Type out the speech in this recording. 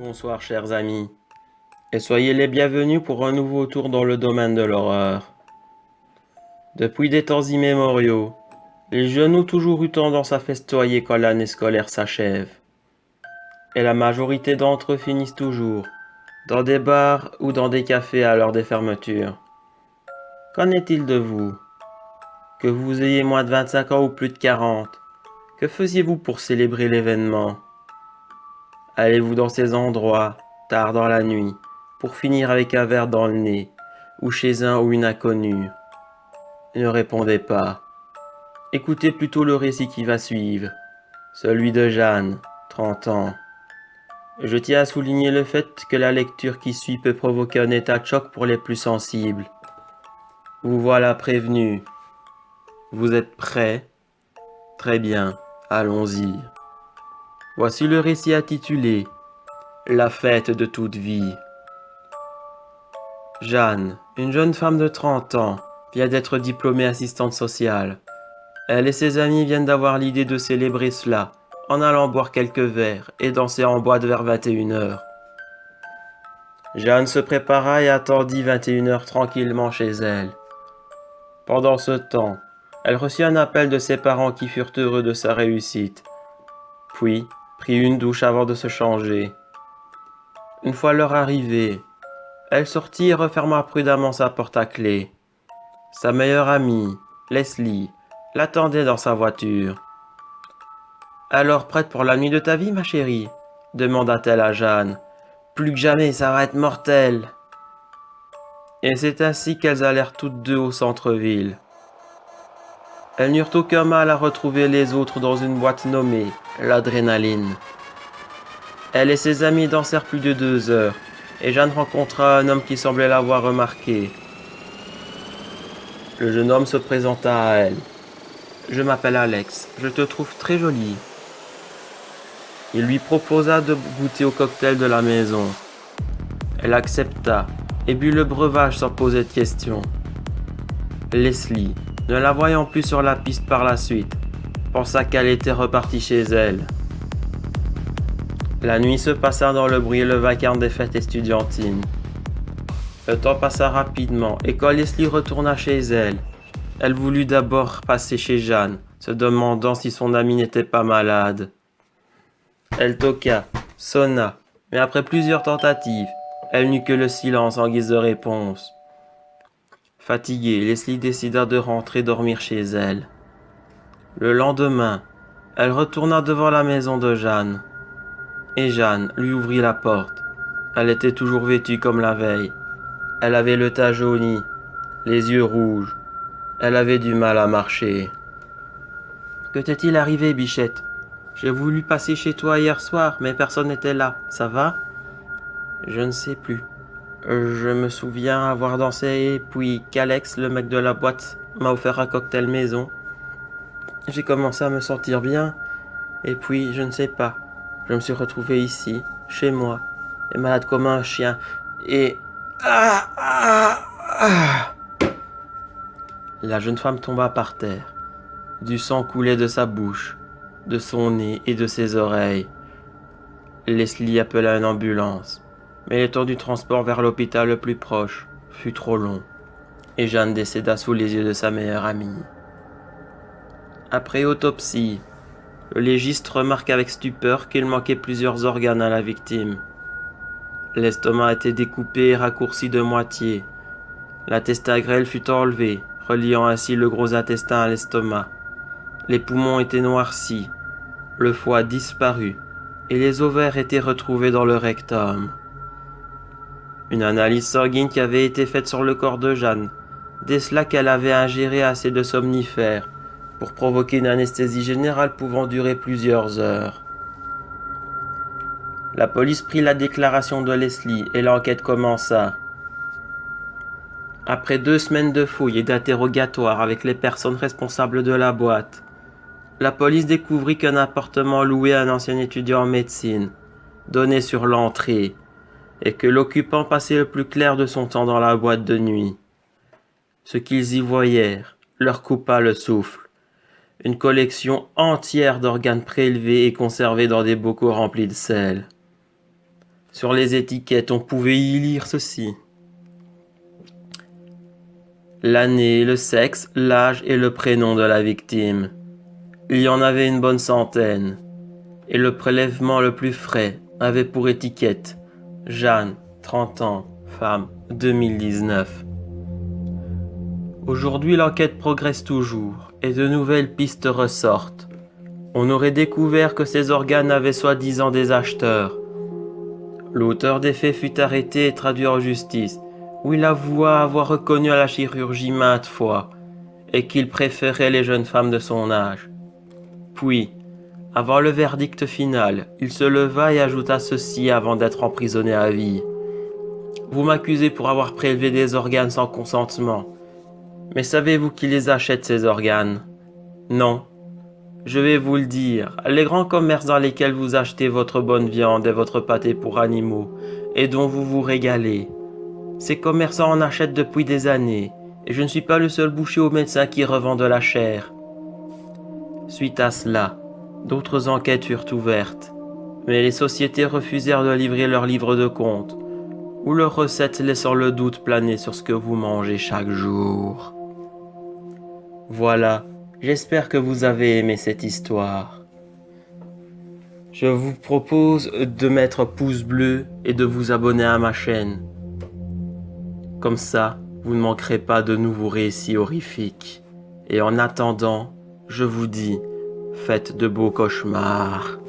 Bonsoir chers amis, et soyez les bienvenus pour un nouveau tour dans le domaine de l'horreur. Depuis des temps immémoriaux, les jeunes ont toujours eu tendance à festoyer quand l'année scolaire s'achève. Et la majorité d'entre eux finissent toujours dans des bars ou dans des cafés à l'heure des fermetures. Qu'en est-il de vous? Que vous ayez moins de 25 ans ou plus de 40, que faisiez-vous pour célébrer l'événement? Allez-vous dans ces endroits, tard dans la nuit, pour finir avec un verre dans le nez, ou chez un ou une inconnue? Ne répondez pas. Écoutez plutôt le récit qui va suivre, celui de Jeanne, 30 ans. Je tiens à souligner le fait que la lecture qui suit peut provoquer un état de choc pour les plus sensibles. Vous voilà prévenu. Vous êtes prêts? Très bien, allons-y. Voici le récit intitulé « La fête de toute vie ». Jeanne, une jeune femme de 30 ans, vient d'être diplômée assistante sociale. Elle et ses amis viennent d'avoir l'idée de célébrer cela en allant boire quelques verres et danser en boîte vers 21h. Jeanne se prépara et attendit 21h tranquillement chez elle. Pendant ce temps, elle reçut un appel de ses parents qui furent heureux de sa réussite, puis prit une douche avant de se changer. Une fois l'heure arrivée, elle sortit et referma prudemment sa porte à clé. Sa meilleure amie, Leslie, l'attendait dans sa voiture. « Alors prête pour la nuit de ta vie, ma chérie ?» demanda-t-elle à Jeanne. « Plus que jamais, ça va être mortel !» Et c'est ainsi qu'elles allèrent toutes deux au centre-ville. Elles n'eurent aucun mal à retrouver les autres dans une boîte nommée l'Adrénaline. Elle et ses amis dansèrent plus de 2 heures, et Jeanne rencontra un homme qui semblait l'avoir remarqué. Le jeune homme se présenta à elle. « Je m'appelle Alex, je te trouve très jolie. » Il lui proposa de goûter au cocktail de la maison. Elle accepta et but le breuvage sans poser de questions. Leslie, ne la voyant plus sur la piste par la suite, pensa qu'elle était repartie chez elle. La nuit se passa dans le bruit et le vacarme des fêtes estudiantines. Le temps passa rapidement et quand Leslie retourna chez elle, elle voulut d'abord passer chez Jeanne, se demandant si son amie n'était pas malade. Elle toqua, sonna, mais après plusieurs tentatives, elle n'eut que le silence en guise de réponse. Fatiguée, Leslie décida de rentrer dormir chez elle. Le lendemain, elle retourna devant la maison de Jeanne. Et Jeanne lui ouvrit la porte. Elle était toujours vêtue comme la veille. Elle avait le teint jauni, les yeux rouges. Elle avait du mal à marcher. « Que t'est-il arrivé, Bichette? J'ai voulu passer chez toi hier soir, mais personne n'était là. Ça va? » Je ne sais plus. Je me souviens avoir dansé et puis qu'Alex, le mec de la boîte, m'a offert un cocktail maison. J'ai commencé à me sentir bien, et puis je ne sais pas. Je me suis retrouvé ici, chez moi, et malade comme un chien, et... La jeune femme tomba par terre. Du sang coulait de sa bouche, de son nez et de ses oreilles. Leslie appela une ambulance, mais le temps du transport vers l'hôpital le plus proche fut trop long, et Jeanne décéda sous les yeux de sa meilleure amie. Après autopsie, le légiste remarque avec stupeur qu'il manquait plusieurs organes à la victime. L'estomac était découpé et raccourci de moitié. L'intestin grêle fut enlevé, reliant ainsi le gros intestin à l'estomac. Les poumons étaient noircis, le foie disparu, et les ovaires étaient retrouvés dans le rectum. Une analyse sanguine qui avait été faite sur le corps de Jeanne décela qu'elle avait ingéré assez de somnifères pour provoquer une anesthésie générale pouvant durer plusieurs heures. La police prit la déclaration de Leslie et l'enquête commença. Après 2 semaines de fouilles et d'interrogatoires avec les personnes responsables de la boîte, la police découvrit qu'un appartement loué à un ancien étudiant en médecine donnait sur l'entrée et que l'occupant passait le plus clair de son temps dans la boîte de nuit. Ce qu'ils y voyèrent leur coupa le souffle. Une collection entière d'organes prélevés et conservés dans des bocaux remplis de sel. Sur les étiquettes, on pouvait y lire ceci. L'année, le sexe, l'âge et le prénom de la victime. Il y en avait une bonne centaine. Et le prélèvement le plus frais avait pour étiquette Jeanne, 30 ans, femme, 2019. Aujourd'hui, l'enquête progresse toujours et de nouvelles pistes ressortent. On aurait découvert que ces organes avaient soi-disant des acheteurs. L'auteur des faits fut arrêté et traduit en justice, où il avoua avoir reconnu à la chirurgie maintes fois et qu'il préférait les jeunes femmes de son âge. Puis, avant le verdict final, il se leva et ajouta ceci avant d'être emprisonné à vie. Vous m'accusez pour avoir prélevé des organes sans consentement. Mais savez-vous qui les achète, ces organes? Non. Je vais vous le dire, les grands commerces dans lesquels vous achetez votre bonne viande et votre pâté pour animaux, et dont vous vous régalez. Ces commerçants en achètent depuis des années, et je ne suis pas le seul boucher ou médecin qui revend de la chair. Suite à cela, d'autres enquêtes furent ouvertes, mais les sociétés refusèrent de livrer leurs livres de compte, ou leurs recettes laissant le doute planer sur ce que vous mangez chaque jour. Voilà, j'espère que vous avez aimé cette histoire. Je vous propose de mettre pouce bleu et de vous abonner à ma chaîne. Comme ça, vous ne manquerez pas de nouveaux récits horrifiques. Et en attendant, je vous dis, faites de beaux cauchemars.